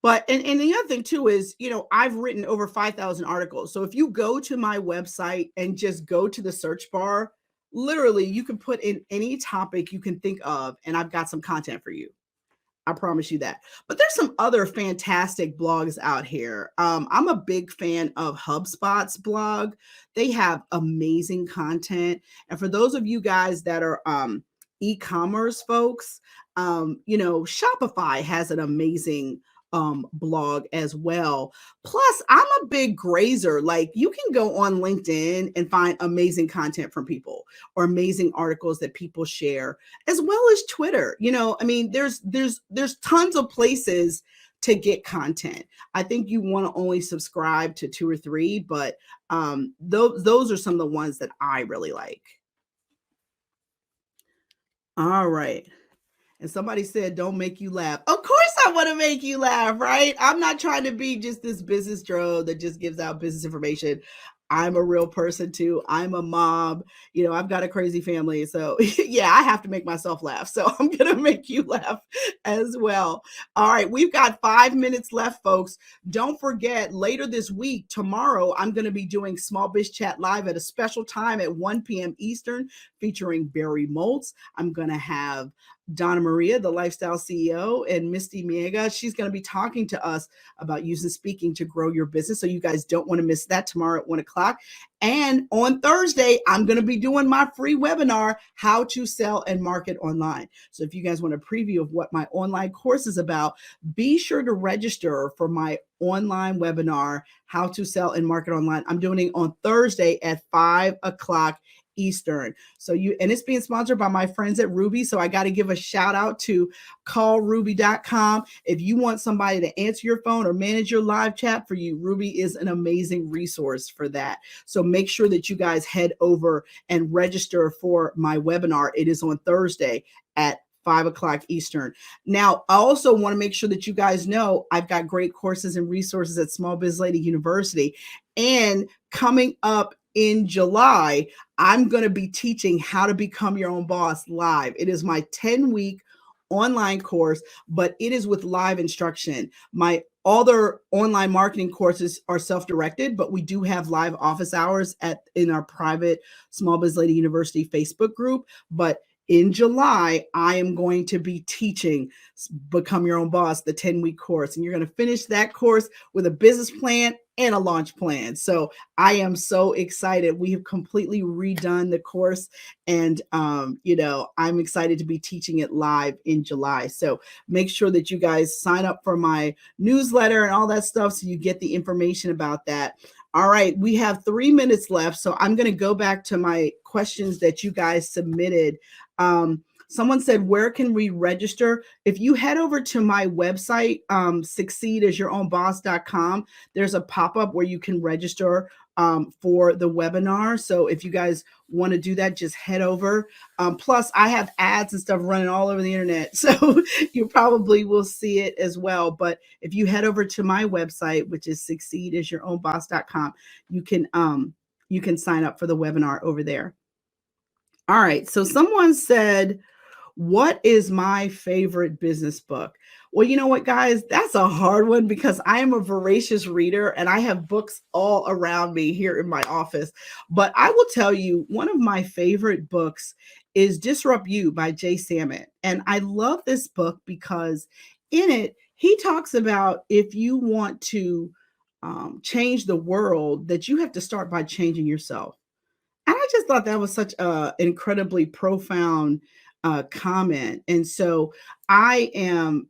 But and the other thing too is, I've written over 5,000 articles. So if you go to my website and just go to the search bar, literally you can put in any topic you can think of, and I've got some content for you. I promise you that. But there's some other fantastic blogs out here. I'm a big fan of HubSpot's blog. They have amazing content. And for those of you guys that are e-commerce folks, Shopify has an amazing blog as well. Plus, I'm a big grazer. Like, you can go on LinkedIn and find amazing content from people or amazing articles that people share, as well as Twitter. There's tons of places to get content. I think you want to only subscribe to 2 or 3, but those are some of the ones that I really like. All right. And somebody said, don't make you laugh. Of course I want to make you laugh, right? I'm not trying to be just this business drone that just gives out business information. I'm a real person too. I'm a mom. I've got a crazy family. So yeah, I have to make myself laugh. So I'm going to make you laugh as well. All right. We've got 5 minutes left, folks. Don't forget, later this week, tomorrow, I'm going to be doing Small Biz Chat Live at a special time at 1 p.m. Eastern, featuring Barry Moltz. I'm going to have Donna Maria, the lifestyle CEO, and Misty Miega. She's going to be talking to us about using speaking to grow your business. So you guys don't want to miss that tomorrow at 1 o'clock. And on Thursday, I'm going to be doing my free webinar, How to Sell and Market Online. So if you guys want a preview of what my online course is about, be sure to register for my online webinar, How to Sell and Market Online. I'm doing it on Thursday at 5 o'clock Eastern. And it's being sponsored by my friends at Ruby. So I got to give a shout out to callruby.com. If you want somebody to answer your phone or manage your live chat for you, Ruby is an amazing resource for that. So make sure that you guys head over and register for my webinar. It is on Thursday at 5 o'clock Eastern. Now, I also want to make sure that you guys know I've got great courses and resources at SmallBizLady University. And coming up in July, I'm going to be teaching how to become your own boss live. It is my 10-week online course, but it is with live instruction. My other online marketing courses are self-directed, but we do have live office hours in our private Small Biz Lady University Facebook group. But in July, I am going to be teaching Become Your Own Boss, the 10-week course. And you're going to finish that course with a business plan and a launch plan. So I am so excited. We have completely redone the course, and I'm excited to be teaching it live in July. So make sure that you guys sign up for my newsletter and all that stuff so you get the information about that. All right, we have 3 minutes left, so I'm going to go back to my questions that you guys submitted. Someone said, where can we register? If you head over to my website, succeedasyourownboss.com, there's a pop-up where you can register for the webinar. So if you guys want to do that, just head over. Plus, I have ads and stuff running all over the internet, so you probably will see it as well. But if you head over to my website, which is succeedasyourownboss.com, you can sign up for the webinar over there. All right. So someone said, what is my favorite business book? Well, you know what, guys? That's a hard one because I am a voracious reader and I have books all around me here in my office. But I will tell you, one of my favorite books is Disrupt You by Jay Samit. And I love this book because in it, he talks about if you want to change the world, that you have to start by changing yourself. And I just thought that was such an incredibly profound comment. And so I am,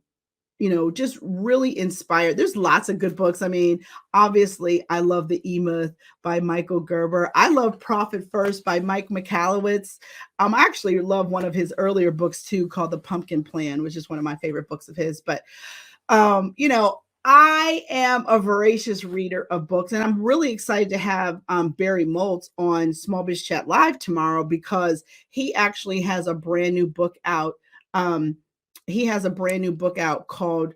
just really inspired. There's lots of good books. I mean, obviously, I love The E-Myth by Michael Gerber. I love Profit First by Mike Michalowicz. I actually love one of his earlier books too, called The Pumpkin Plan, which is one of my favorite books of his. But, I am a voracious reader of books, and I'm really excited to have Barry Moltz on Small Biz Chat Live tomorrow because he actually has a brand new book out. He has a brand new book out called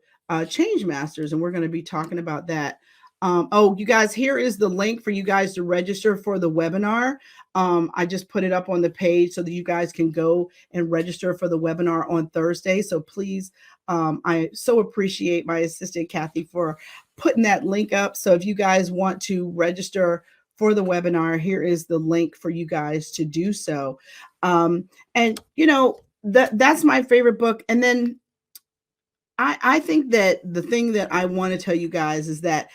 Change Masters, and we're going to be talking about that. You guys, here is the link for you guys to register for the webinar. I just put it up on the page so that you guys can go and register for the webinar on Thursday. So please, I so appreciate my assistant, Kathy, for putting that link up. So if you guys want to register for the webinar, here is the link for you guys to do so. And, that's my favorite book. And then I think that the thing that I want to tell you guys is that,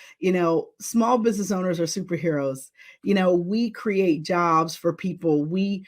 small business owners are superheroes. We create jobs for people. We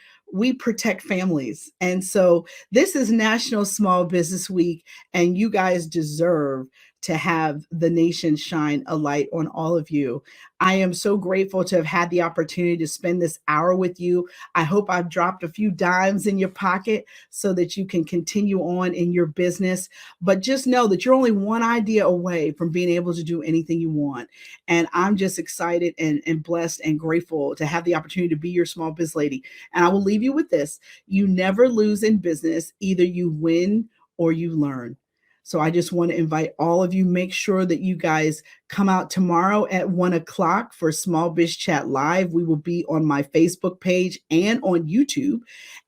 protect families. And so this is National Small Business Week, and you guys deserve to have the nation shine a light on all of you. I am so grateful to have had the opportunity to spend this hour with you. I hope I've dropped a few dimes in your pocket so that you can continue on in your business. But just know that you're only one idea away from being able to do anything you want. And I'm just excited and blessed and grateful to have the opportunity to be your small biz lady. And I will leave you with this: you never lose in business, either you win or you learn. So I just want to invite all of you, make sure that you guys come out tomorrow at 1 o'clock for Small Biz Chat Live. We will be on my Facebook page and on YouTube.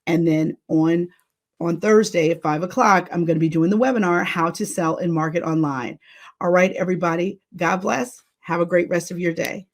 And then on Thursday at 5 o'clock, I'm going to be doing the webinar, How to Sell and Market Online. All right, everybody, God bless. Have a great rest of your day.